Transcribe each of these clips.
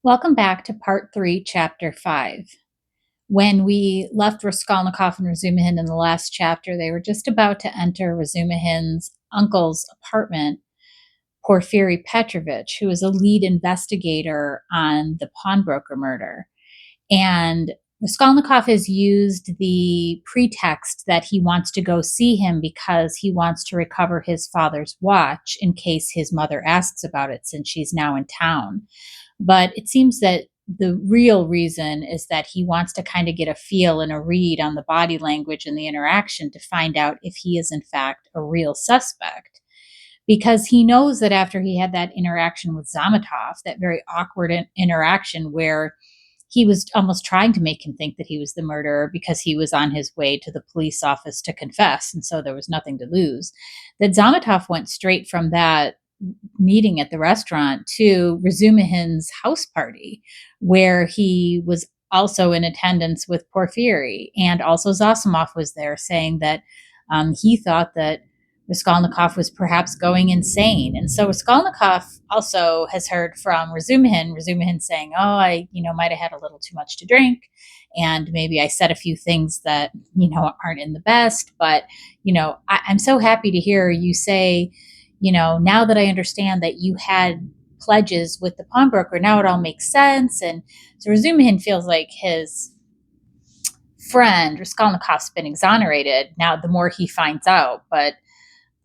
Welcome back to part 3, chapter 5. When we left Raskolnikov and Razumihin in the last chapter, they were just about to enter Razumihin's uncle's apartment, Porfiry Petrovich, who is a lead investigator on the pawnbroker murder. And Raskolnikov has used the pretext that he wants to go see him because he wants to recover his father's watch in case his mother asks about it since she's now in town. But it seems that the real reason is that he wants to kind of get a feel and a read on the body language and the interaction to find out if he is, in fact, a real suspect. Because he knows that after he had that interaction with Zametov, that very awkward interaction where he was almost trying to make him think that he was the murderer because he was on his way to the police office to confess, and so there was nothing to lose, that Zametov went straight from that meeting at the restaurant to Razumihin's house party, where he was also in attendance with Porfiry. And also Zosimov was there saying that he thought that Raskolnikov was perhaps going insane. And so Raskolnikov also has heard from Razumihin saying, oh, I, might have had a little too much to drink. And maybe I said a few things that, aren't in the best. But, I'm so happy to hear you say, now that I understand that you had pledges with the pawnbroker, now it all makes sense. And so Razumihin feels like his friend Raskolnikov's been exonerated now the more he finds out. But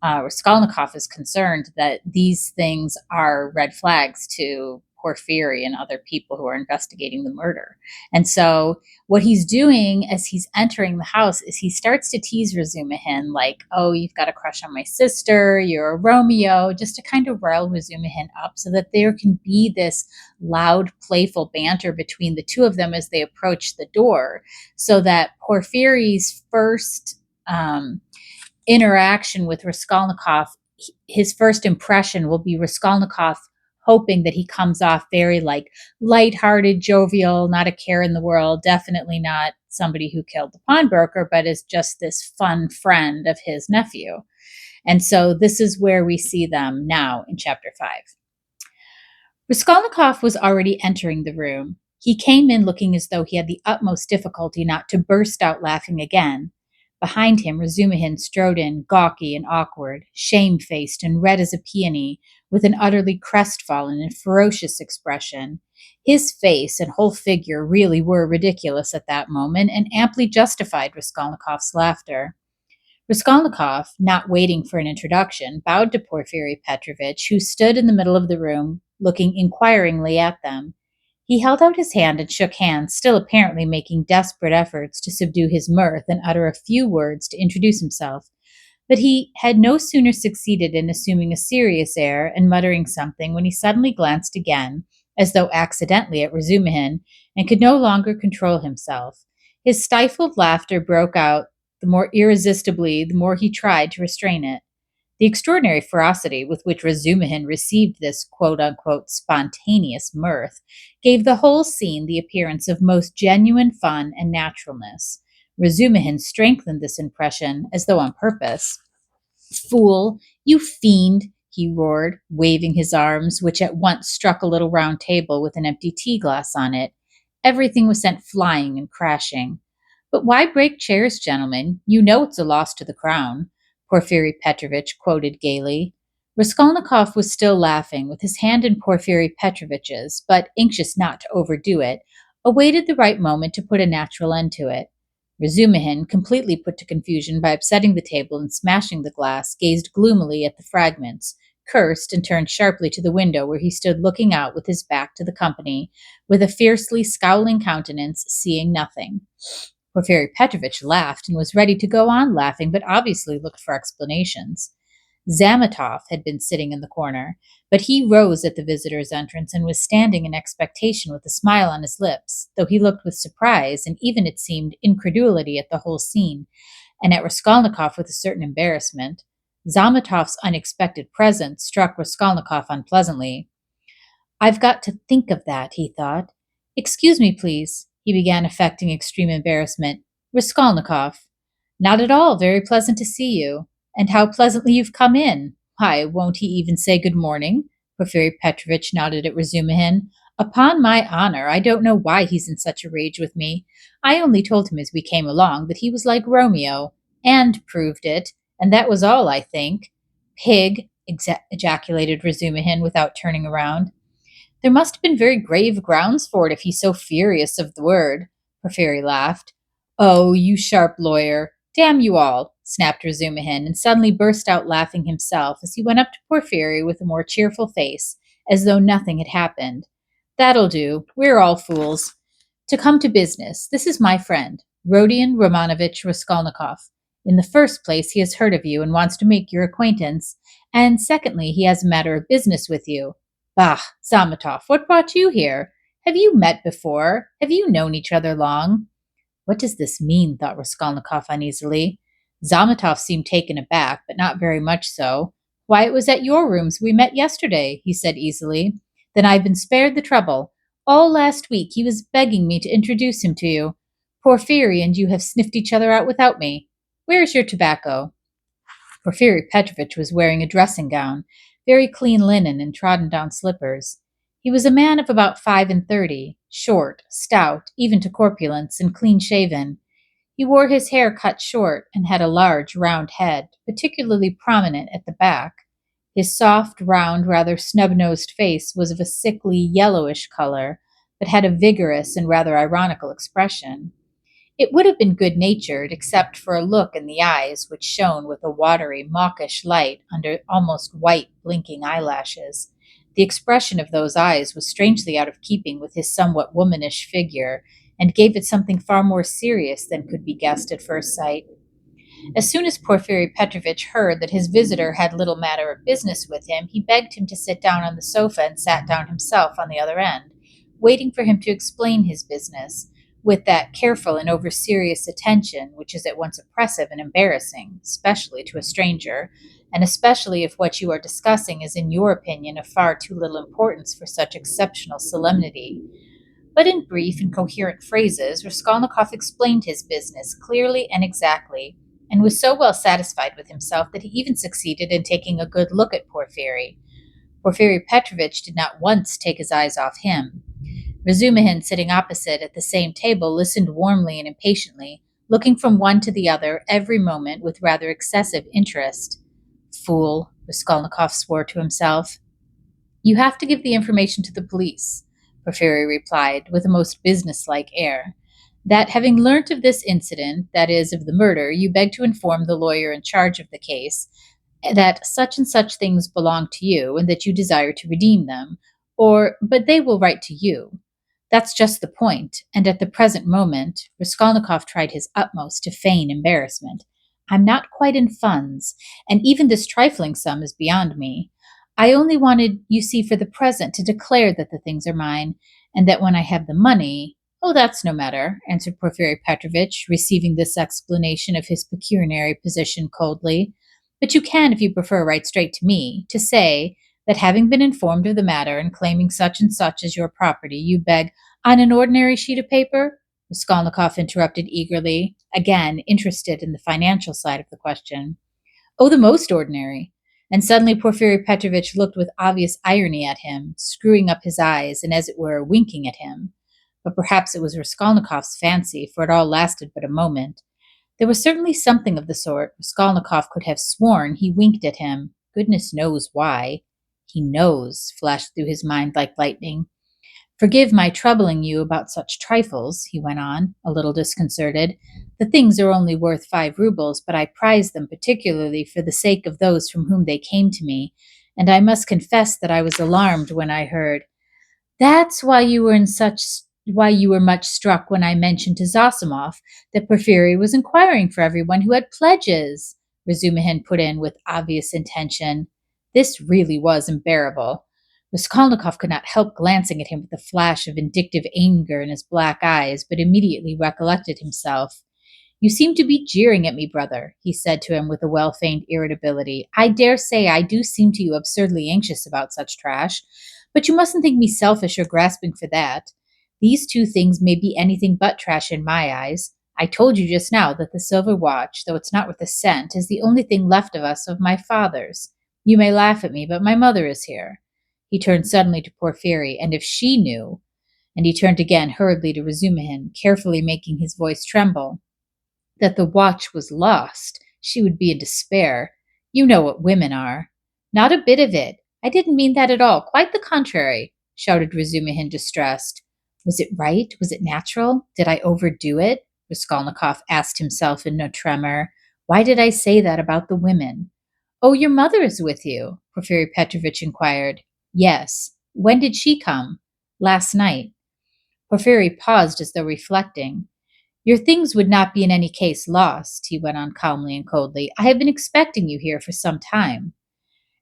Raskolnikov is concerned that these things are red flags to Porfiry and other people who are investigating the murder. And so what he's doing as he's entering the house is he starts to tease Razumihin like, oh, you've got a crush on my sister, you're a Romeo, just to kind of rile Razumihin up so that there can be this loud, playful banter between the two of them as they approach the door, so that Porfiry's first interaction with Raskolnikov, his first impression will be Raskolnikov hoping that he comes off very like lighthearted, jovial, not a care in the world, definitely not somebody who killed the pawnbroker, but is just this fun friend of his nephew. And so this is where we see them now in chapter 5. Raskolnikov was already entering the room. He came in looking as though he had the utmost difficulty not to burst out laughing again. Behind him, Razumihin strode in, gawky and awkward, shamefaced and red as a peony, with an utterly crestfallen and ferocious expression. His face and whole figure really were ridiculous at that moment and amply justified Raskolnikov's laughter. Raskolnikov, not waiting for an introduction, bowed to Porfiry Petrovich, who stood in the middle of the room, looking inquiringly at them. He held out his hand and shook hands, still apparently making desperate efforts to subdue his mirth and utter a few words to introduce himself. But he had no sooner succeeded in assuming a serious air and muttering something when he suddenly glanced again, as though accidentally, at Razumihin, and could no longer control himself. His stifled laughter broke out the more irresistibly the more he tried to restrain it. The extraordinary ferocity with which Razumihin received this quote-unquote spontaneous mirth gave the whole scene the appearance of most genuine fun and naturalness. Razumihin strengthened this impression as though on purpose. "Fool! You fiend!" he roared, waving his arms, which at once struck a little round table with an empty tea-glass on it. Everything was sent flying and crashing. "But why break chairs, gentlemen? You know it's a loss to the crown," Porfiry Petrovich quoted gaily. Raskolnikov was still laughing, with his hand in Porfiry Petrovich's, but anxious not to overdo it, awaited the right moment to put a natural end to it. Razumihin, completely put to confusion by upsetting the table and smashing the glass, gazed gloomily at the fragments, cursed, and turned sharply to the window where he stood looking out with his back to the company, with a fiercely scowling countenance, seeing nothing. Porfiry Petrovich laughed and was ready to go on laughing, but obviously looked for explanations. Zametov had been sitting in the corner, but he rose at the visitor's entrance and was standing in expectation with a smile on his lips, though he looked with surprise and even, it seemed, incredulity at the whole scene, and at Raskolnikov with a certain embarrassment. Zametov's unexpected presence struck Raskolnikov unpleasantly. "I've got to think of that," he thought. "Excuse me, please," he began, affecting extreme embarrassment. "Raskolnikov." "Not at all. Very pleasant to see you. And how pleasantly you've come in. Why, won't he even say good morning?" Porfiry Petrovich nodded at Razumihin. Upon my honor, I don't know why he's in such a rage with me. I only told him as we came along that he was like Romeo, and proved it, and that was all, I think. Pig, ejaculated Razumihin without turning around. There must have been very grave grounds for it if he's so furious of the word. Porfiry laughed. Oh, you sharp lawyer. Damn you all, snapped Razumihin, and suddenly burst out laughing himself as he went up to Porfiry with a more cheerful face, as though nothing had happened. That'll do. We're all fools. To come to business, this is my friend, Rodion Romanovich Raskolnikov. In the first place, he has heard of you and wants to make your acquaintance, and secondly, he has a matter of business with you. Bah, Zametov, what brought you here? Have you met before? Have you known each other long? What does this mean? Thought Raskolnikov uneasily. Zametov seemed taken aback, but not very much so. Why, it was at your rooms we met yesterday, he said easily. Then I've been spared the trouble. All last week he was begging me to introduce him to you. Porfiry and you have sniffed each other out without me. Where is your tobacco? Porfiry Petrovich was wearing a dressing gown, very clean linen and trodden-down slippers. He was a man of about 35, short, stout, even to corpulence, and clean-shaven. He wore his hair cut short and had a large, round head, particularly prominent at the back. His soft, round, rather snub-nosed face was of a sickly, yellowish color, but had a vigorous and rather ironical expression. It would have been good-natured, except for a look in the eyes which shone with a watery, mawkish light under almost white, blinking eyelashes. The expression of those eyes was strangely out of keeping with his somewhat womanish figure, and gave it something far more serious than could be guessed at first sight. As soon as Porfiry Petrovich heard that his visitor had little matter of business with him, he begged him to sit down on the sofa and sat down himself on the other end, waiting for him to explain his business, with that careful and over-serious attention which is at once oppressive and embarrassing, especially to a stranger, and especially if what you are discussing is in your opinion of far too little importance for such exceptional solemnity. But in brief and coherent phrases, Raskolnikov explained his business clearly and exactly, and was so well satisfied with himself that he even succeeded in taking a good look at Porfiry. Porfiry Petrovich did not once take his eyes off him. Razumihin, sitting opposite at the same table, listened warmly and impatiently, looking from one to the other every moment with rather excessive interest. Fool, Raskolnikov swore to himself. You have to give the information to the police, Porfiry replied, with a most businesslike air. That having learnt of this incident, that is, of the murder, you beg to inform the lawyer in charge of the case, that such and such things belong to you, and that you desire to redeem them, but they will write to you. That's just the point, and at the present moment, Raskolnikov tried his utmost to feign embarrassment. I'm not quite in funds, and even this trifling sum is beyond me. I only wanted, you see, for the present, to declare that the things are mine, and that when I have the money— Oh, that's no matter, answered Porfiry Petrovich, receiving this explanation of his pecuniary position coldly. But you can, if you prefer, write straight to me, to say that having been informed of the matter and claiming such and such as your property, you beg— On an ordinary sheet of paper? Raskolnikov interrupted eagerly, again interested in the financial side of the question. Oh, the most ordinary. And suddenly Porfiry Petrovich looked with obvious irony at him, screwing up his eyes and, as it were, winking at him. But perhaps it was Raskolnikov's fancy, for it all lasted but a moment. There was certainly something of the sort. Raskolnikov could have sworn he winked at him. Goodness knows why. He knows, flashed through his mind like lightning. Forgive my troubling you about such trifles, he went on, a little disconcerted. The things are only worth 5 rubles, but I prize them particularly for the sake of those from whom they came to me, and I must confess that I was alarmed when I heard— That's why you were much struck when I mentioned to Zossimov that Porfiry was inquiring for everyone who had pledges, Razumihin put in with obvious intention. This really was unbearable. Raskolnikov could not help glancing at him with a flash of vindictive anger in his black eyes, but immediately recollected himself. You seem to be jeering at me, brother, he said to him with a well-feigned irritability. I dare say I do seem to you absurdly anxious about such trash, but you mustn't think me selfish or grasping for that. These two things may be anything but trash in my eyes. I told you just now that the silver watch, though it's not worth a cent, is the only thing left of us of my father's. You may laugh at me, but my mother is here. He turned suddenly to Porfiry, and if she knew, and he turned again hurriedly to Razumihin, carefully making his voice tremble, that the watch was lost, she would be in despair. You know what women are. Not a bit of it. I didn't mean that at all. Quite the contrary, shouted Razumihin, distressed. Was it right? Was it natural? Did I overdo it? Raskolnikov asked himself in no tremor. Why did I say that about the women? Oh, your mother is with you? Porfiry Petrovich inquired. Yes. When did she come? Last night. Porfiry paused as though reflecting. Your things would not be in any case lost, he went on calmly and coldly. I have been expecting you here for some time.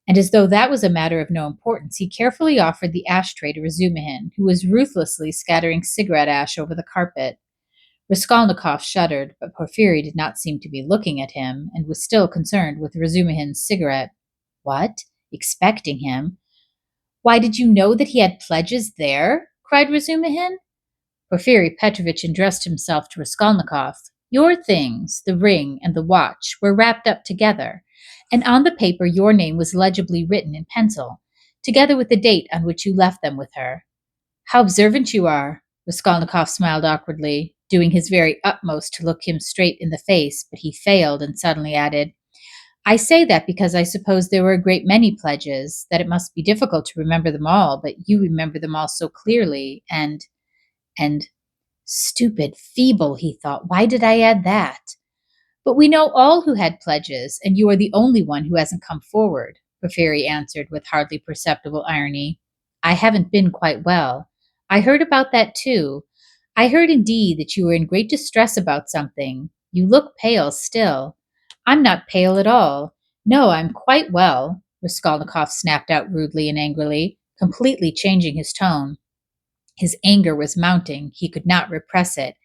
And as though that was a matter of no importance, he carefully offered the ashtray to Razumihin, who was ruthlessly scattering cigarette ash over the carpet. Raskolnikov shuddered, but Porfiry did not seem to be looking at him, and was still concerned with Razumihin's cigarette. What? Expecting him? Why, did you know that he had pledges there? Cried Razumihin. Porfiry Petrovich addressed himself to Raskolnikov. Your things, the ring and the watch, were wrapped up together, and on the paper your name was legibly written in pencil, together with the date on which you left them with her. How observant you are! Raskolnikov smiled awkwardly, doing his very utmost to look him straight in the face, but he failed and suddenly added, I say that because I suppose there were a great many pledges, that it must be difficult to remember them all, but you remember them all so clearly, and stupid, feeble, he thought. Why did I add that? But we know all who had pledges, and you are the only one who hasn't come forward, Porfiry answered with hardly perceptible irony. I haven't been quite well. I heard about that too. I heard indeed that you were in great distress about something. You look pale still. I'm not pale at all. No, I'm quite well, Raskolnikov snapped out rudely and angrily, completely changing his tone. His anger was mounting. He could not repress it.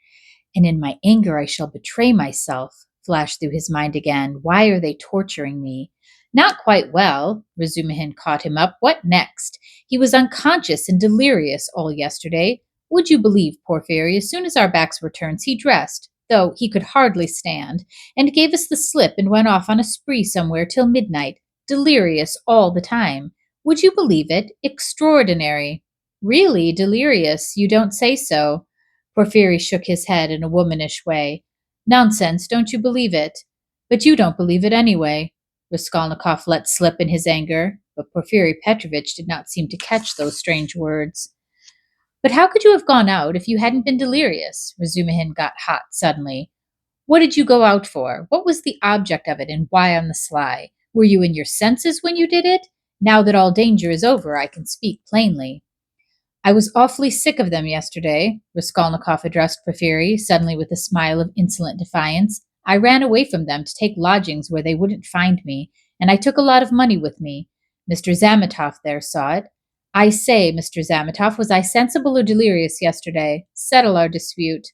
And in my anger I shall betray myself, flashed through his mind again. Why are they torturing me? Not quite well. Razumihin caught him up. What next? He was unconscious and delirious all yesterday. Would you believe, Porfiry, as soon as our backs were turned, he dressed, though he could hardly stand, and gave us the slip and went off on a spree somewhere till midnight, delirious all the time. Would you believe it? Extraordinary. Really delirious? You don't say so. Porfiry shook his head in a womanish way. Nonsense, don't you believe it? But you don't believe it anyway. Raskolnikov let slip in his anger, but Porfiry Petrovich did not seem to catch those strange words. But how could you have gone out if you hadn't been delirious? Razumihin got hot suddenly. What did you go out for? What was the object of it, and why on the sly? Were you in your senses when you did it? Now that all danger is over, I can speak plainly. I was awfully sick of them yesterday, Raskolnikov addressed Porfiry, suddenly with a smile of insolent defiance. I ran away from them to take lodgings where they wouldn't find me, and I took a lot of money with me. Mr. Zametov there saw it. I say, Mr. Zametov, was I sensible or delirious yesterday? Settle our dispute.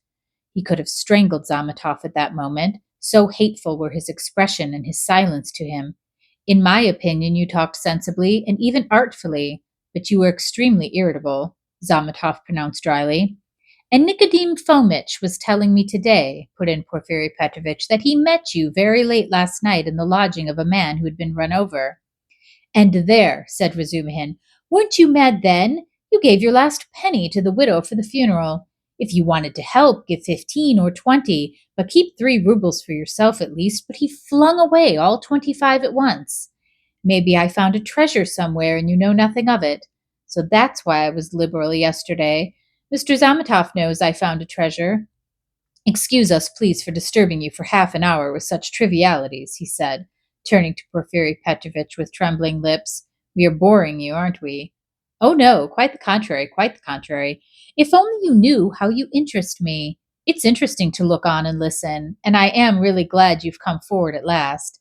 He could have strangled Zametov at that moment, so hateful were his expression and his silence to him. In my opinion, you talked sensibly and even artfully, but you were extremely irritable, Zametov pronounced dryly. And Nikodim Fomich was telling me today, put in Porfiry Petrovich, that he met you very late last night in the lodging of a man who had been run over. And there, said Razumihin, weren't you mad then? You gave your last penny to the widow for the funeral. If you wanted to help, give 15 or 20, but keep 3 rubles for yourself at least. But he flung away all 25 at once. Maybe I found a treasure somewhere and you know nothing of it. So that's why I was liberal yesterday. Mr. Zametov knows I found a treasure. Excuse us, please, for disturbing you for half an hour with such trivialities, he said, turning to Porfiry Petrovich with trembling lips. We are boring you, aren't we? Oh, no, quite the contrary, quite the contrary. If only you knew how you interest me. It's interesting to look on and listen, and I am really glad you've come forward at last.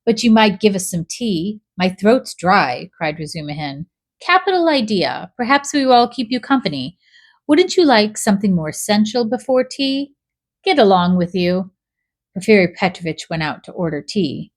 But you might give us some tea. My throat's dry, cried Razumihin. Capital idea. Perhaps we will all keep you company. Wouldn't you like something more essential before tea? Get along with you. Porfiry Petrovich went out to order tea.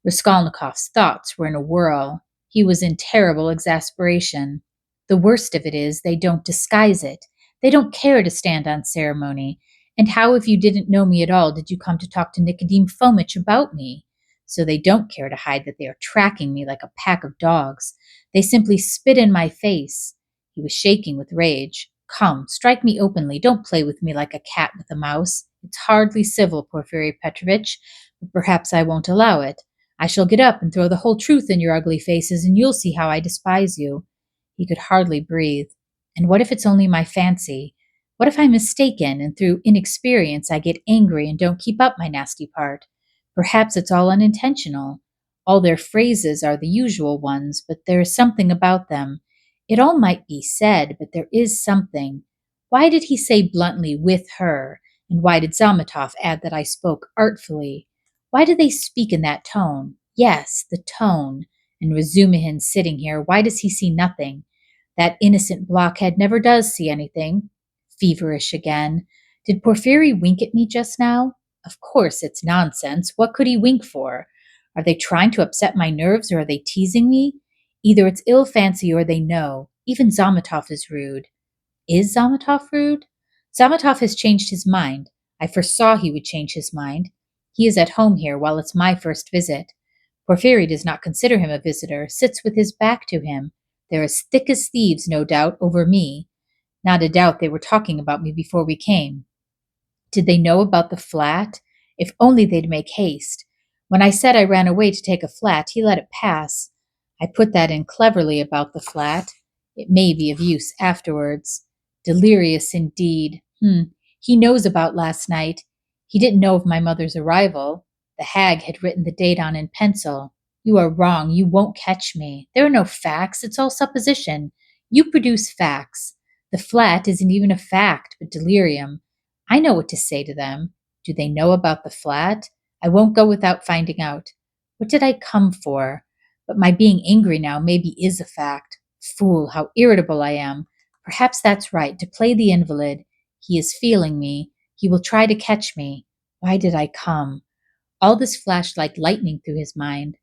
Raskolnikov's thoughts were in a whirl. He was in terrible exasperation. The worst of it is they don't disguise it. They don't care to stand on ceremony. And how, if you didn't know me at all, did you come to talk to Nikodim Fomich about me? So they don't care to hide that they are tracking me like a pack of dogs. They simply spit in my face. He was shaking with rage. Come, strike me openly. Don't play with me like a cat with a mouse. It's hardly civil, Porfiry Petrovich, but perhaps I won't allow it. I shall get up and throw the whole truth in your ugly faces, and you'll see how I despise you. He could hardly breathe. And what if it's only my fancy? What if I'm mistaken, and through inexperience I get angry and don't keep up my nasty part? Perhaps it's all unintentional. All their phrases are the usual ones, but there is something about them. It all might be said, but there is something. Why did he say bluntly, with her? And why did Zametov add that I spoke artfully? Why do they speak in that tone? Yes, the tone. And Razumihin sitting here, why does he see nothing? That innocent blockhead never does see anything. Feverish again. Did Porfiry wink at me just now? Of course it's nonsense. What could he wink for? Are they trying to upset my nerves, or are they teasing me? Either it's ill fancy or they know. Even Zametov is rude. Is Zametov rude? Zametov has changed his mind. I foresaw he would change his mind. He is at home here while it's my first visit. Porfiry does not consider him a visitor, sits with his back to him. They're as thick as thieves, no doubt, over me. Not a doubt they were talking about me before we came. Did they know about the flat? If only they'd make haste. When I said I ran away to take a flat, he let it pass. I put that in cleverly about the flat. It may be of use afterwards. Delirious indeed. He knows about last night. He didn't know of my mother's arrival. The hag had written the date on in pencil. You are wrong. You won't catch me. There are no facts. It's all supposition. You produce facts. The flat isn't even a fact, but delirium. I know what to say to them. Do they know about the flat? I won't go without finding out. What did I come for? But my being angry now maybe is a fact. Fool, how irritable I am. Perhaps that's right, to play the invalid. He is feeling me. He will try to catch me. Why did I come? All this flashed like lightning through his mind.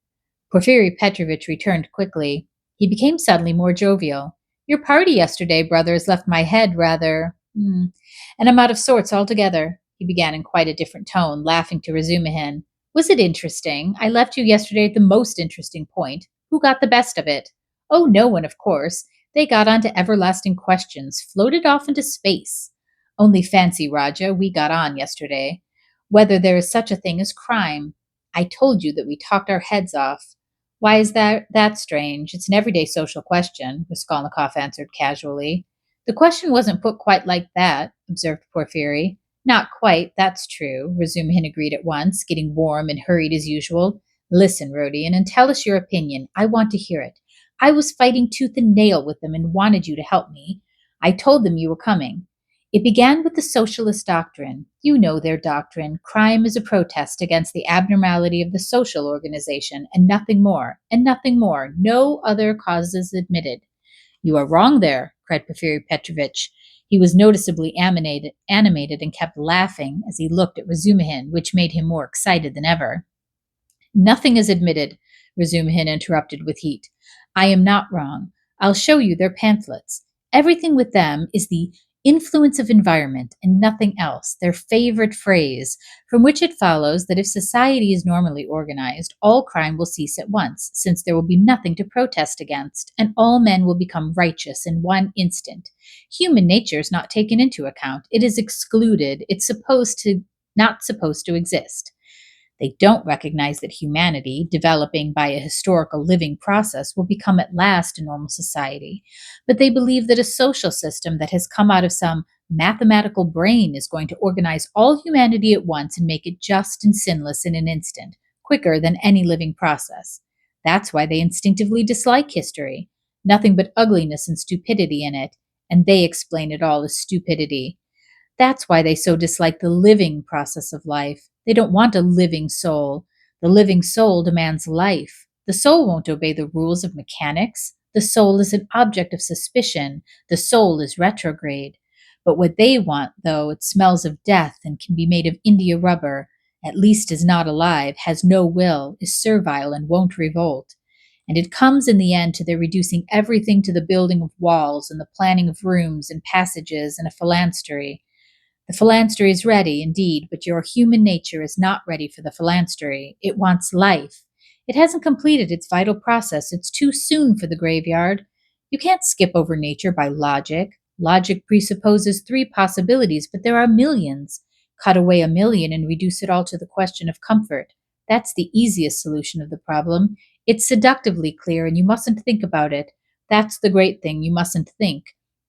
Porfiry Petrovich returned quickly. He became suddenly more jovial. Your party yesterday, brothers, left my head rather, and I'm out of sorts altogether, he began in quite a different tone, laughing to Razumihin. Was it interesting? I left you yesterday at the most interesting point. Who got the best of it? Oh, no one, of course. They got on to everlasting questions, floated off into space. Only fancy, Rodya, we got on yesterday. Whether there is such a thing as crime. I told you that we talked our heads off. Why is that strange? It's an everyday social question, Raskolnikov answered casually. The question wasn't put quite like that, observed Porfiry. Not quite, that's true, Razumihin agreed at once, getting warm and hurried as usual. Listen, Rodion, and tell us your opinion. I want to hear it. I was fighting tooth and nail with them and wanted you to help me. I told them you were coming. It began with the socialist doctrine. You know their doctrine. Crime is a protest against the abnormality of the social organization, and nothing more, and nothing more. No other causes admitted. You are wrong there, cried Porfiry Petrovich. He was noticeably animated and kept laughing as he looked at Razumihin, which made him more excited than ever. Nothing is admitted, Razumihin interrupted with heat. I am not wrong. I'll show you their pamphlets. Everything with them is the influence of environment and nothing else, their favorite phrase, from which it follows that if society is normally organized, all crime will cease at once, since there will be nothing to protest against, and all men will become righteous in one instant. Human nature is not taken into account. It is excluded. It's not supposed to exist. They don't recognize that humanity, developing by a historical living process, will become at last a normal society. But they believe that a social system that has come out of some mathematical brain is going to organize all humanity at once and make it just and sinless in an instant, quicker than any living process. That's why they instinctively dislike history. Nothing but ugliness and stupidity in it, and they explain it all as stupidity. That's why they so dislike the living process of life. They don't want a living soul. The living soul demands life. The soul won't obey the rules of mechanics. The soul is an object of suspicion. The soul is retrograde. But what they want, though it smells of death and can be made of India rubber, at least is not alive, has no will, is servile and won't revolt. And it comes in the end to their reducing everything to the building of walls and the planning of rooms and passages and a phalanstery. The phalanstery is ready, indeed, but your human nature is not ready for the phalanstery. It wants life. It hasn't completed its vital process. It's too soon for the graveyard. You can't skip over nature by logic. Logic presupposes three possibilities, but there are millions. Cut away a million and reduce it all to the question of comfort. That's the easiest solution of the problem. It's seductively clear, and you mustn't think about it. That's the great thing. You mustn't think.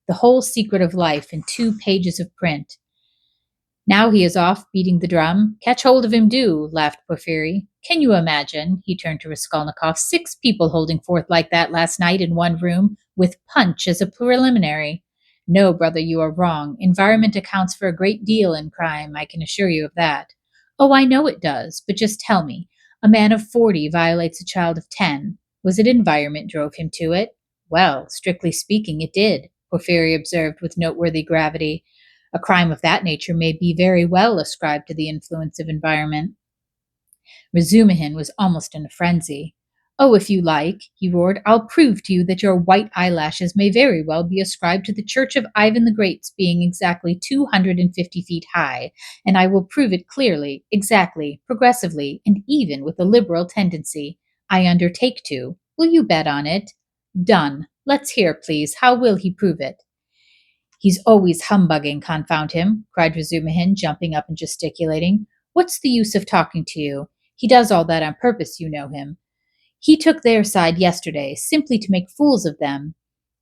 The whole secret of life in 2 pages of print. Now he is off, beating the drum. Catch hold of him, do, laughed Porfiry. Can you imagine, he turned to Raskolnikov, 6 people holding forth like that last night in one room, with punch as a preliminary? No, brother, you are wrong. Environment accounts for a great deal in crime, I can assure you of that. Oh, I know it does, but just tell me. A man of 40 violates a child of 10. Was it environment drove him to it? Well, strictly speaking, it did, Porfiry observed with noteworthy gravity. A crime of that nature may be very well ascribed to the influence of environment. Razumihin was almost in a frenzy. Oh, if you like, he roared, I'll prove to you that your white eyelashes may very well be ascribed to the church of Ivan the Great's being exactly 250 feet high, and I will prove it clearly, exactly, progressively, and even with a liberal tendency. I undertake to. Will you bet on it? Done. Let's hear, please. How will he prove it? He's always humbugging, confound him, cried Razumihin, jumping up and gesticulating. What's the use of talking to you? He does all that on purpose, you know him. He took their side yesterday, simply to make fools of them.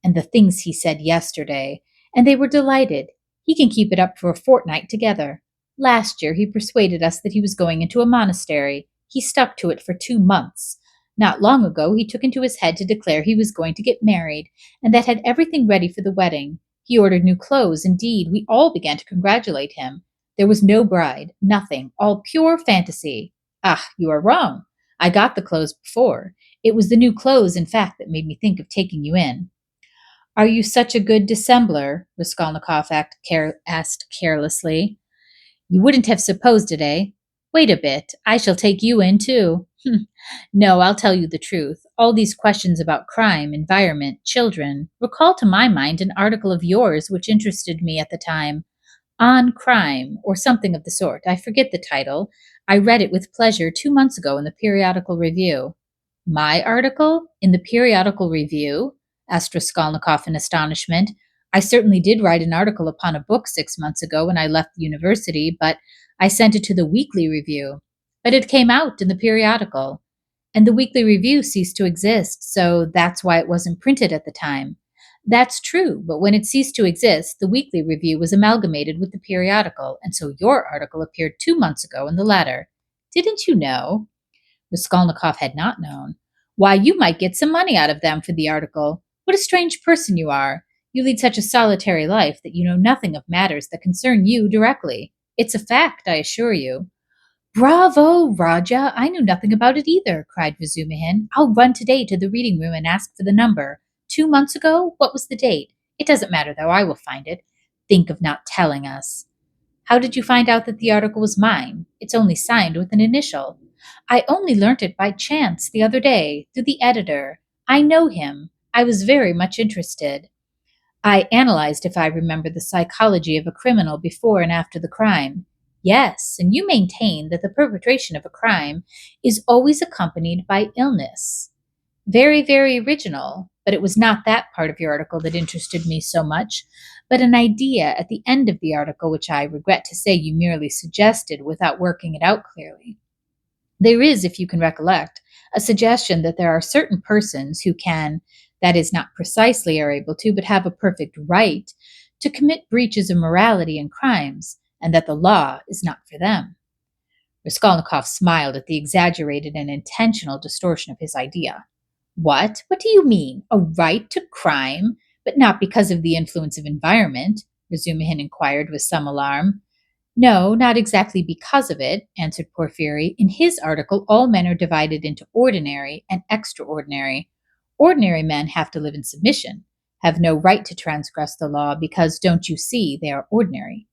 And the things he said yesterday. And they were delighted. He can keep it up for a fortnight together. Last year he persuaded us that he was going into a monastery. He stuck to it for 2 months. Not long ago he took into his head to declare he was going to get married, and that had everything ready for the wedding. He ordered new clothes, indeed. We all began to congratulate him. There was no bride, nothing, all pure fantasy. Ah, you are wrong. I got the clothes before. It was the new clothes, in fact, that made me think of taking you in. Are you such a good dissembler? Raskolnikov asked carelessly. You wouldn't have supposed it, eh? Wait a bit. I shall take you in, too. No, I'll tell you the truth. All these questions about crime, environment, children recall to my mind an article of yours which interested me at the time. On Crime, or something of the sort. I forget the title. I read it with pleasure 2 months ago in the Periodical Review. My article? In the Periodical Review? Asked Raskolnikov in astonishment. I certainly did write an article upon a book 6 months ago when I left the university, but I sent it to the Weekly Review. But it came out in the periodical. And the Weekly Review ceased to exist, so that's why it wasn't printed at the time. That's true, but when it ceased to exist, the Weekly Review was amalgamated with the periodical, and so your article appeared 2 months ago in the latter. Didn't you know? Raskolnikov had not known. Why, you might get some money out of them for the article. What a strange person you are. You lead such a solitary life that you know nothing of matters that concern you directly. It's a fact, I assure you. Bravo, Rodya! I knew nothing about it either, cried Razumihin. I'll run today to the reading room and ask for the number. 2 months ago? What was the date? It doesn't matter, though. I will find it. Think of not telling us. How did you find out that the article was mine? It's only signed with an initial. I only learnt it by chance the other day, through the editor. I know him. I was very much interested. I analyzed, if I remember, the psychology of a criminal before and after the crime. Yes, and you maintain that the perpetration of a crime is always accompanied by illness. Very, very original, but it was not that part of your article that interested me so much, but an idea at the end of the article which I regret to say you merely suggested without working it out clearly. There is, if you can recollect, a suggestion that there are certain persons who can, that is, not precisely are able to, but have a perfect right to commit breaches of morality and crimes, and that the law is not for them. Raskolnikov smiled at the exaggerated and intentional distortion of his idea. What? What do you mean? A right to crime, but not because of the influence of environment? Razumihin inquired with some alarm. No, not exactly because of it, answered Porfiry. In his article, all men are divided into ordinary and extraordinary. Ordinary men have to live in submission, have no right to transgress the law because, don't you see, they are ordinary.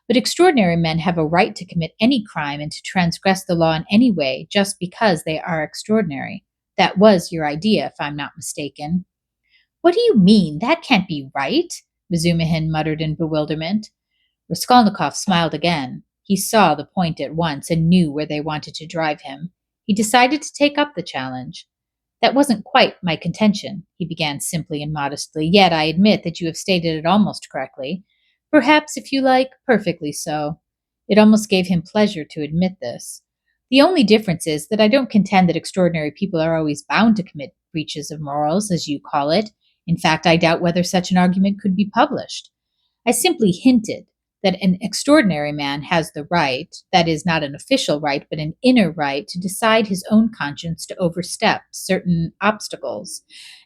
But extraordinary men have a right to commit any crime and to transgress the law in any way just because they are extraordinary. That was your idea, if I'm not mistaken. What do you mean? That can't be right, Razumihin muttered in bewilderment. Raskolnikov smiled again. He saw the point at once and knew where they wanted to drive him. He decided to take up the challenge. That wasn't quite my contention, he began simply and modestly, yet I admit that you have stated it almost correctly. Perhaps, if you like, perfectly so. It almost gave him pleasure to admit this. The only difference is that I don't contend that extraordinary people are always bound to commit breaches of morals, as you call it. In fact, I doubt whether such an argument could be published. I simply hinted that an extraordinary man has the right, that is, not an official right, but an inner right, to decide his own conscience to overstep certain obstacles,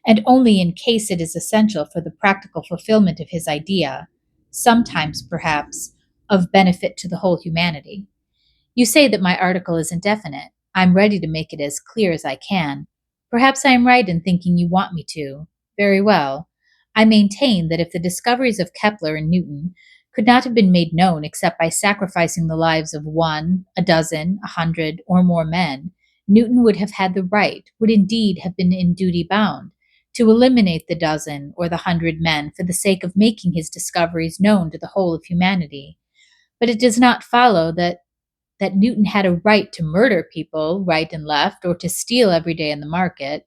and only in case it is essential for the practical fulfillment of his idea, sometimes, perhaps, of benefit to the whole humanity. You say that my article is indefinite. I'm ready to make it as clear as I can. Perhaps I am right in thinking you want me to. Very well. I maintain that if the discoveries of Kepler and Newton could not have been made known except by sacrificing the lives of one, a dozen, 100, or more men, Newton would have had the right, would indeed have been in duty bound, to eliminate the dozen or the 100 men for the sake of making his discoveries known to the whole of humanity. But it does not follow that Newton had a right to murder people right and left or to steal every day in the market.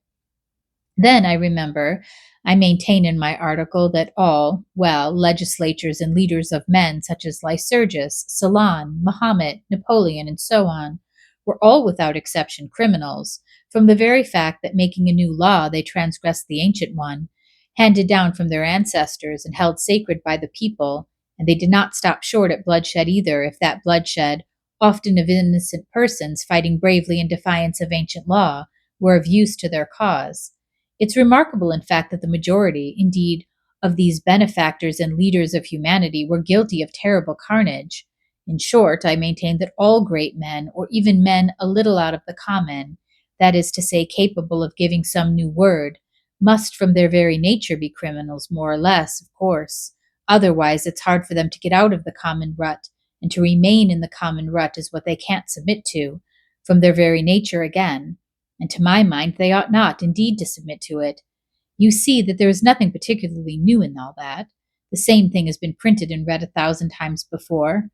Then I remember, I maintain in my article that all, well, legislatures and leaders of men such as Lycurgus, Solon, Mahomet, Napoleon, and so on, were all without exception criminals, from the very fact that making a new law they transgressed the ancient one, handed down from their ancestors and held sacred by the people, and they did not stop short at bloodshed either, if that bloodshed, often of innocent persons fighting bravely in defiance of ancient law, were of use to their cause. It's remarkable, in fact, that the majority, indeed, of these benefactors and leaders of humanity were guilty of terrible carnage. In short, I maintain that all great men, or even men a little out of the common, that is to say, capable of giving some new word, must from their very nature be criminals, more or less, of course. Otherwise, it's hard for them to get out of the common rut, and to remain in the common rut is what they can't submit to, from their very nature again. And to my mind, they ought not, indeed, to submit to it. You see that there is nothing particularly new in all that. The same thing has been printed and read 1,000 times before.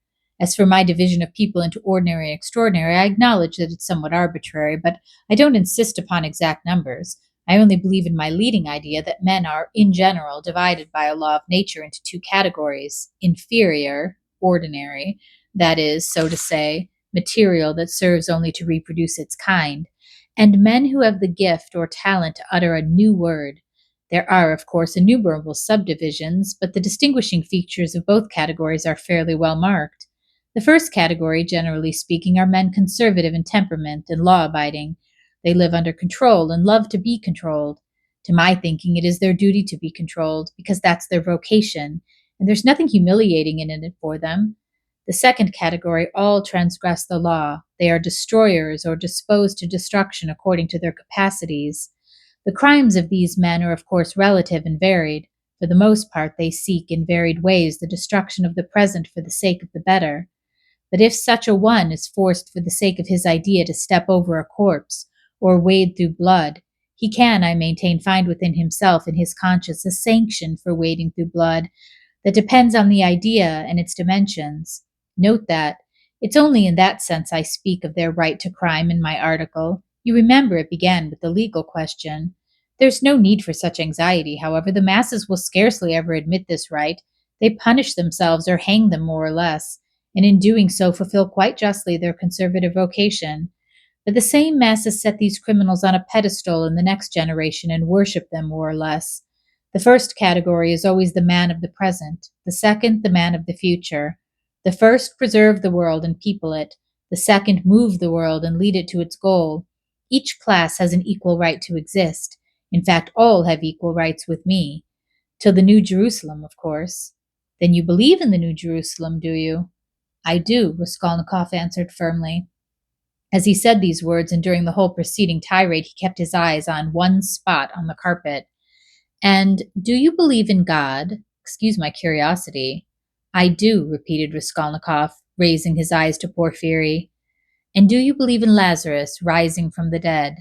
As for my division of people into ordinary and extraordinary, I acknowledge that it's somewhat arbitrary, but I don't insist upon exact numbers. I only believe in my leading idea that men are, in general, divided by a law of nature into two categories: inferior, ordinary, that is, so to say, material that serves only to reproduce its kind, and men who have the gift or talent to utter a new word. There are, of course, innumerable subdivisions, but the distinguishing features of both categories are fairly well marked. The first category, generally speaking, are men conservative in temperament and law abiding. They live under control and love to be controlled. To my thinking, it is their duty to be controlled, because that's their vocation, and there's nothing humiliating in it for them. The second category all transgress the law. They are destroyers or disposed to destruction according to their capacities. The crimes of these men are, of course, relative and varied. For the most part, they seek in varied ways the destruction of the present for the sake of the better. But if such a one is forced for the sake of his idea to step over a corpse or wade through blood, he can, I maintain, find within himself and his conscience a sanction for wading through blood that depends on the idea and its dimensions. Note that it's only in that sense I speak of their right to crime in my article. You remember it began with the legal question. There's no need for such anxiety, however. The masses will scarcely ever admit this right. They punish themselves or hang them more or less, and in doing so fulfill quite justly their conservative vocation. But the same masses set these criminals on a pedestal in the next generation and worship them more or less. The first category is always the man of the present, the second, the man of the future. The first preserve the world and people it, the second move the world and lead it to its goal. Each class has an equal right to exist. In fact, all have equal rights with me. Till the New Jerusalem, of course. Then you believe in the New Jerusalem, do you? I do, Raskolnikov answered firmly. As he said these words, and during the whole preceding tirade, he kept his eyes on one spot on the carpet. And do you believe in God? Excuse my curiosity. I do, repeated Raskolnikov, raising his eyes to Porfiry. And do you believe in Lazarus rising from the dead?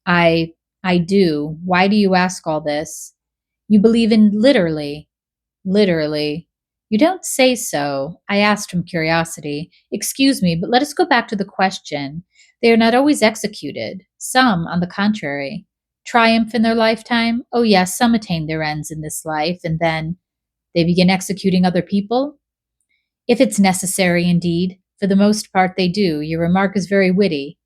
I I do. Why do you ask all this? You believe in literally. Literally. You don't say so. I asked from curiosity. Excuse me, but let us go back to the question. They are not always executed. Some, on the contrary, triumph in their lifetime. Oh, yes, some attain their ends in this life, and then they begin executing other people. If it's necessary, indeed. For the most part, they do. Your remark is very witty.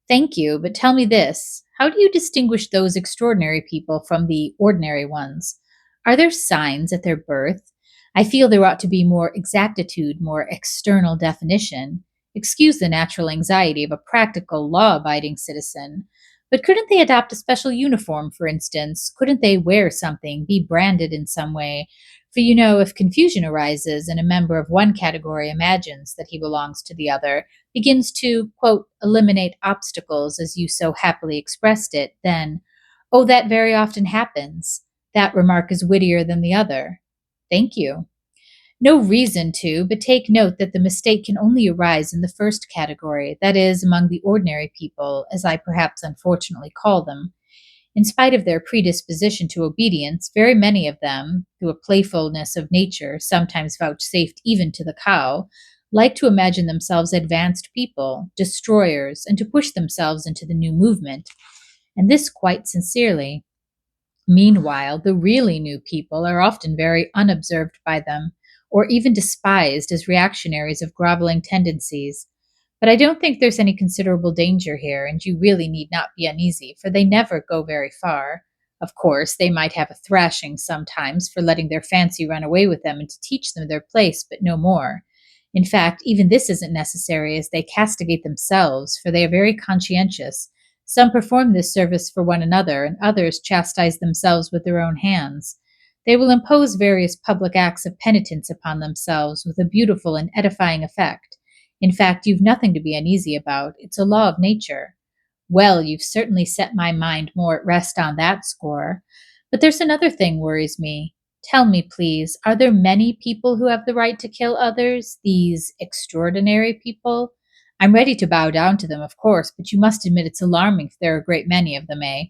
Thank you, but tell me this. How do you distinguish those extraordinary people from the ordinary ones? Are there signs at their birth? I feel there ought to be more exactitude, more external definition. Excuse the natural anxiety of a practical, law abiding citizen. But couldn't they adopt a special uniform, for instance? Couldn't they wear something, be branded in some way? For you know, if confusion arises and a member of one category imagines that he belongs to the other, begins to, quote, eliminate obstacles, as you so happily expressed it, then, oh, that very often happens. That remark is wittier than the other. Thank you. No reason to, but take note that the mistake can only arise in the first category, that is, among the ordinary people, as I perhaps unfortunately call them. In spite of their predisposition to obedience, very many of them, through a playfulness of nature, sometimes vouchsafed even to the cow, like to imagine themselves advanced people, destroyers, and to push themselves into the new movement, and this quite sincerely. Meanwhile, the really new people are often very unobserved by them, or even despised as reactionaries of groveling tendencies. But I don't think there's any considerable danger here, and you really need not be uneasy, for they never go very far. Of course, they might have a thrashing sometimes for letting their fancy run away with them and to teach them their place, but no more. In fact, even this isn't necessary, as they castigate themselves, for they are very conscientious. Some perform this service for one another, and others chastise themselves with their own hands. They will impose various public acts of penitence upon themselves with a beautiful and edifying effect. In fact, you've nothing to be uneasy about. It's a law of nature. Well, you've certainly set my mind more at rest on that score. But there's another thing worries me. Tell me, please, are there many people who have the right to kill others? These extraordinary people? I'm ready to bow down to them, of course, but you must admit it's alarming if there are a great many of them, eh?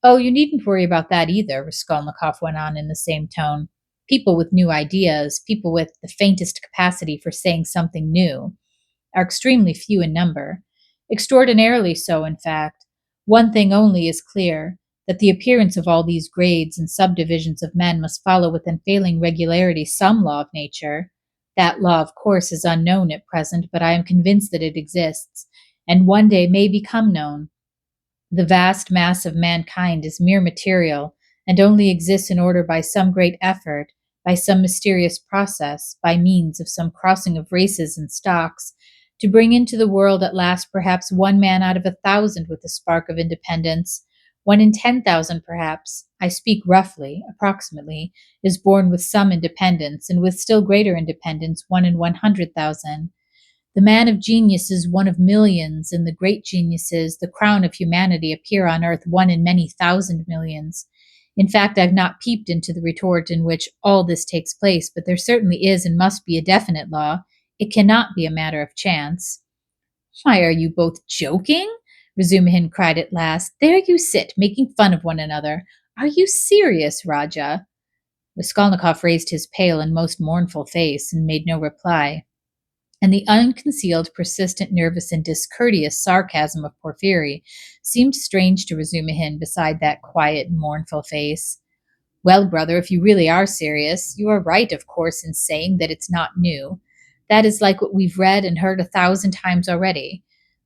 Oh, you needn't worry about that either, Raskolnikov went on in the same tone. People with new ideas, people with the faintest capacity for saying something new, are extremely few in number. Extraordinarily so, in fact. One thing only is clear, that the appearance of all these grades and subdivisions of men must follow with unfailing regularity some law of nature. That law, of course, is unknown at present, but I am convinced that it exists, and one day may become known. The vast mass of mankind is mere material, and only exists in order by some great effort, by some mysterious process, by means of some crossing of races and stocks, to bring into the world at last perhaps one man out of 1,000 with a spark of independence, one in 10,000 perhaps, I speak roughly, approximately, is born with some independence, and with still greater independence one in 100,000. The man of genius is one of millions, and the great geniuses, the crown of humanity, appear on earth one in many thousand millions. In fact, I've not peeped into the retort in which all this takes place, but there certainly is and must be a definite law. It cannot be a matter of chance. Why, are you both joking? Razumihin cried at last. There you sit, making fun of one another. Are you serious, Rodya? Raskolnikov raised his pale and most mournful face and made no reply, and the unconcealed, persistent, nervous, and discourteous sarcasm of Porfiry seemed strange to Razumihin beside that quiet and mournful face. Well, brother, if you really are serious, you are right, of course, in saying that it's not new. That is like what we've read and heard 1,000 times already.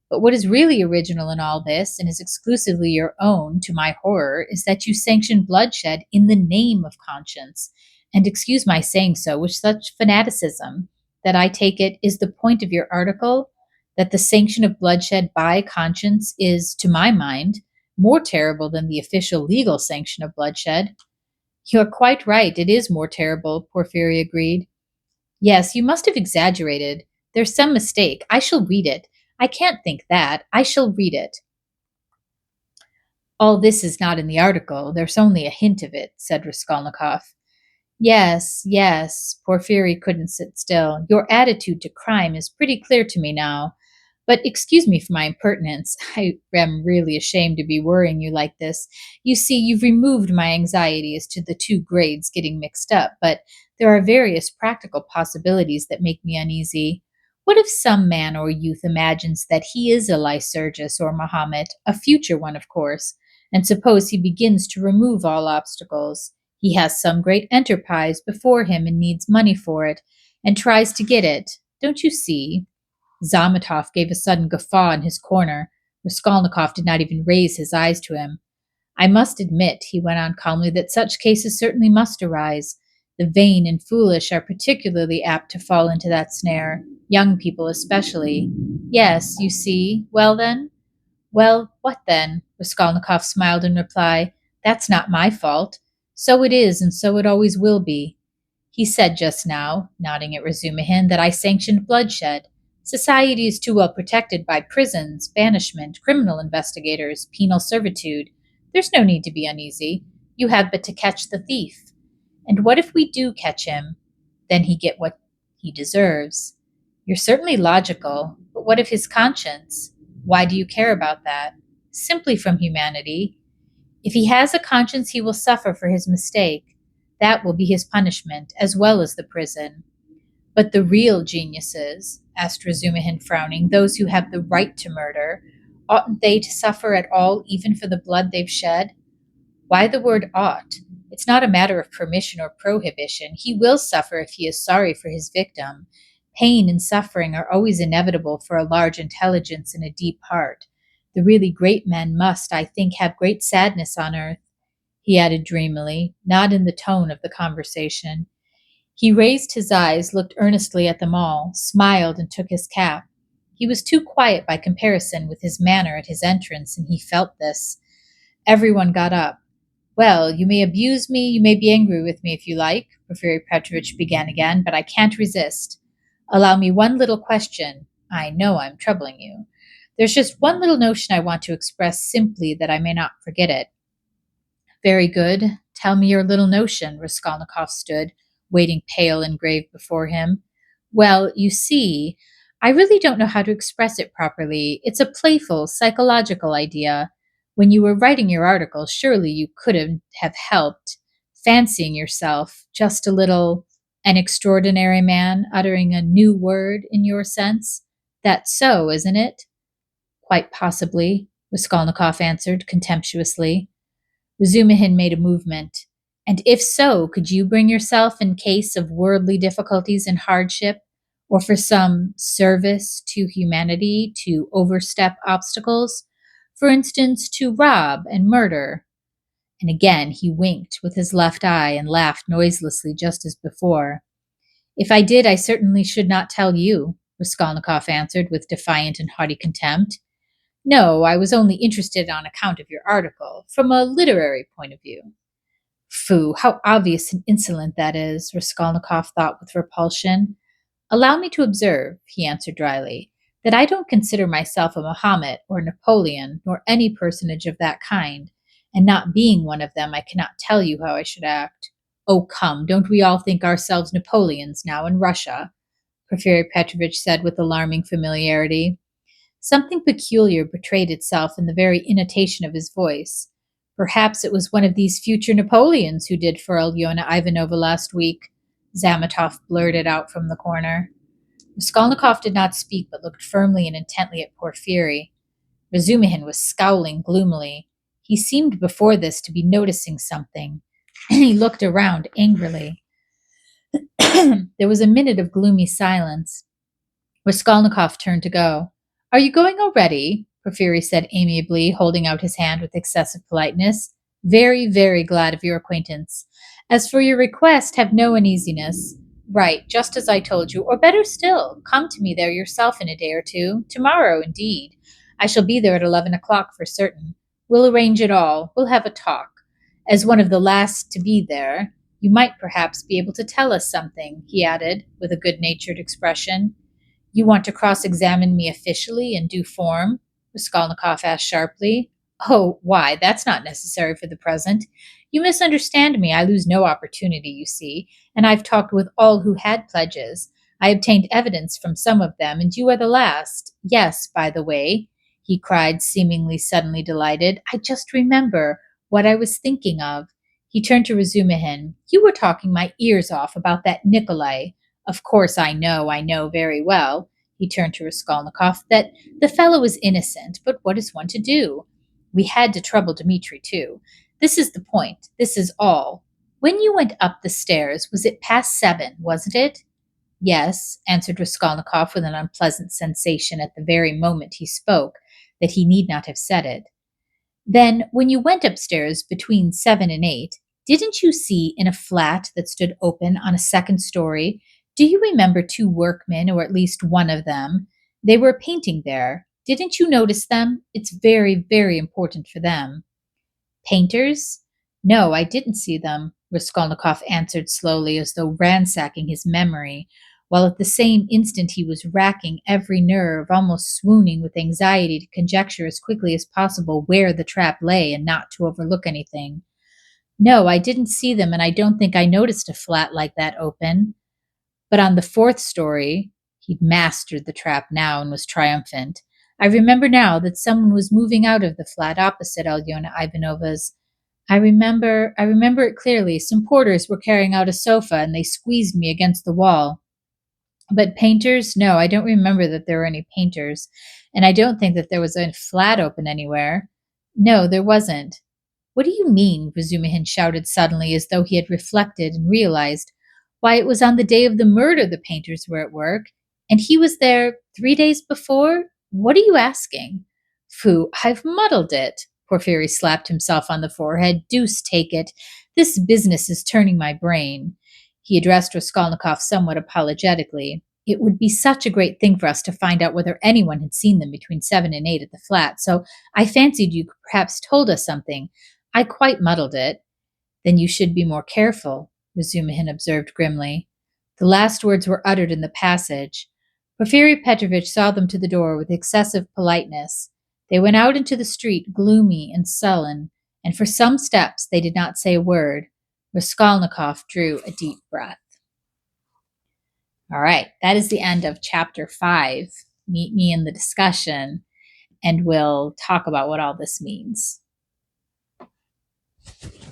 But what is really original in all this, and is exclusively your own, to my horror, is that you sanction bloodshed in the name of conscience, and excuse my saying so, with such fanaticism, that I take it is the point of your article, that the sanction of bloodshed by conscience is, to my mind, more terrible than the official legal sanction of bloodshed. You're quite right, it is more terrible, Porfiry agreed. Yes, you must have exaggerated. There's some mistake. I shall read it. I can't think that. I shall read it. All this is not in the article. There's only a hint of it, said Raskolnikov. Yes, yes, Porfiry couldn't sit still. Your attitude to crime is pretty clear to me now. But excuse me for my impertinence. I am really ashamed to be worrying you like this. You see, you've removed my anxiety as to the two grades getting mixed up, but there are various practical possibilities that make me uneasy. What if some man or youth imagines that he is a Lycurgus or Mahomet, a future one, of course, and suppose he begins to remove all obstacles? He has some great enterprise before him and needs money for it, and tries to get it. Don't you see? Zametov gave a sudden guffaw in his corner. Raskolnikov did not even raise his eyes to him. I must admit, he went on calmly, that such cases certainly must arise. The vain and foolish are particularly apt to fall into that snare, young people especially. Yes, you see. Well, then? Well, what then? Raskolnikov smiled in reply. That's not my fault. So it is, and so it always will be. He said just now, nodding at Razumihin, that I sanctioned bloodshed. Society is too well protected by prisons, banishment, criminal investigators, penal servitude. There's no need to be uneasy. You have but to catch the thief. And what if we do catch him? Then he get what he deserves. You're certainly logical, but what of his conscience? Why do you care about that? Simply from humanity. If he has a conscience, he will suffer for his mistake. That will be his punishment, as well as the prison. But the real geniuses, asked Razumihin, frowning, those who have the right to murder, oughtn't they to suffer at all, even for the blood they've shed? Why the word ought? It's not a matter of permission or prohibition. He will suffer if he is sorry for his victim. Pain and suffering are always inevitable for a large intelligence and a deep heart. The really great men must, I think, have great sadness on earth, he added dreamily, not in the tone of the conversation. He raised his eyes, looked earnestly at them all, smiled, and took his cap. He was too quiet by comparison with his manner at his entrance, and he felt this. Everyone got up. Well, you may abuse me, you may be angry with me if you like, Porfiry Petrovich began again, but I can't resist. Allow me one little question. I know I'm troubling you. There's just one little notion I want to express simply that I may not forget it. Very good. Tell me your little notion. Raskolnikov stood, waiting pale and grave before him. Well, you see, I really don't know how to express it properly. It's a playful, psychological idea. When you were writing your article, surely you couldn't have helped fancying yourself just a little an extraordinary man uttering a new word in your sense. That's so, isn't it? Quite possibly, Raskolnikov answered contemptuously. Razumihin made a movement. And if so, could you bring yourself in case of worldly difficulties and hardship, or for some service to humanity to overstep obstacles? For instance, to rob and murder? And again he winked with his left eye and laughed noiselessly just as before. If I did, I certainly should not tell you, Raskolnikov answered with defiant and haughty contempt. No, I was only interested on account of your article, from a literary point of view. Phoo, how obvious and insolent that is, Raskolnikov thought with repulsion. Allow me to observe, he answered dryly, that I don't consider myself a Mahomet or Napoleon, nor any personage of that kind, and not being one of them, I cannot tell you how I should act. Oh, come, don't we all think ourselves Napoleons now in Russia? Porfiry Petrovich said with alarming familiarity. Something peculiar betrayed itself in the very intonation of his voice. Perhaps it was one of these future Napoleons who did for Alyona Ivanovna last week, Zametov blurted out from the corner. Raskolnikov did not speak, but looked firmly and intently at Porfiry. Razumihin was scowling gloomily. He seemed before this to be noticing something, and he looked around angrily. There was a minute of gloomy silence. Raskolnikov turned to go. Are you going already? Porfiry said amiably, holding out his hand with excessive politeness. Very, very glad of your acquaintance. As for your request, have no uneasiness. Right, just as I told you, or better still, come to me there yourself in a day or two. Tomorrow, indeed. I shall be there at 11 o'clock for certain. We'll arrange it all. We'll have a talk. As one of the last to be there, you might perhaps be able to tell us something, he added, with a good-natured expression. You want to cross-examine me officially in due form? Raskolnikov asked sharply. Oh, why, that's not necessary for the present. You misunderstand me. I lose no opportunity, you see, and I've talked with all who had pledges. I obtained evidence from some of them, and you are the last. Yes, by the way, he cried, seemingly suddenly delighted. I just remember what I was thinking of. He turned to Razumihin. You were talking my ears off about that Nikolai. Of course I know very well, he turned to Raskolnikov, that the fellow is innocent, but what is one to do? We had to trouble Dmitry, too. This is the point. This is all. When you went up the stairs, was it past 7, wasn't it? Yes, answered Raskolnikov with an unpleasant sensation at the very moment he spoke that he need not have said it. Then, when you went upstairs between 7 and 8, didn't you see in a flat that stood open on a second story? Do you remember 2 workmen, or at least one of them? They were painting there. Didn't you notice them? It's very, very important for them. Painters? No, I didn't see them, Raskolnikov answered slowly, as though ransacking his memory, while at the same instant he was racking every nerve, almost swooning with anxiety to conjecture as quickly as possible where the trap lay and not to overlook anything. No, I didn't see them, and I don't think I noticed a flat like that open. But on the 4th story, he'd mastered the trap now and was triumphant. I remember now that someone was moving out of the flat opposite Alyona Ivanova's. I remember it clearly. Some porters were carrying out a sofa, and they squeezed me against the wall. But painters? No, I don't remember that there were any painters. And I don't think that there was a flat open anywhere. No, there wasn't. What do you mean? Razumihin shouted suddenly, as though he had reflected and realized. Why, it was on the day of the murder the painters were at work, and he was there 3 days before? What are you asking? Phoo, I've muddled it. Porfiry slapped himself on the forehead. Deuce take it. This business is turning my brain. He addressed Raskolnikov somewhat apologetically. It would be such a great thing for us to find out whether anyone had seen them between 7 and 8 at the flat, so I fancied you perhaps told us something. I quite muddled it. Then you should be more careful, Razumihin observed grimly. The last words were uttered in the passage. Porfiry Petrovich saw them to the door with excessive politeness. They went out into the street gloomy and sullen, and for some steps they did not say a word. Raskolnikov drew a deep breath. All right, that is the end of chapter 5. Meet me in the discussion, and we'll talk about what all this means.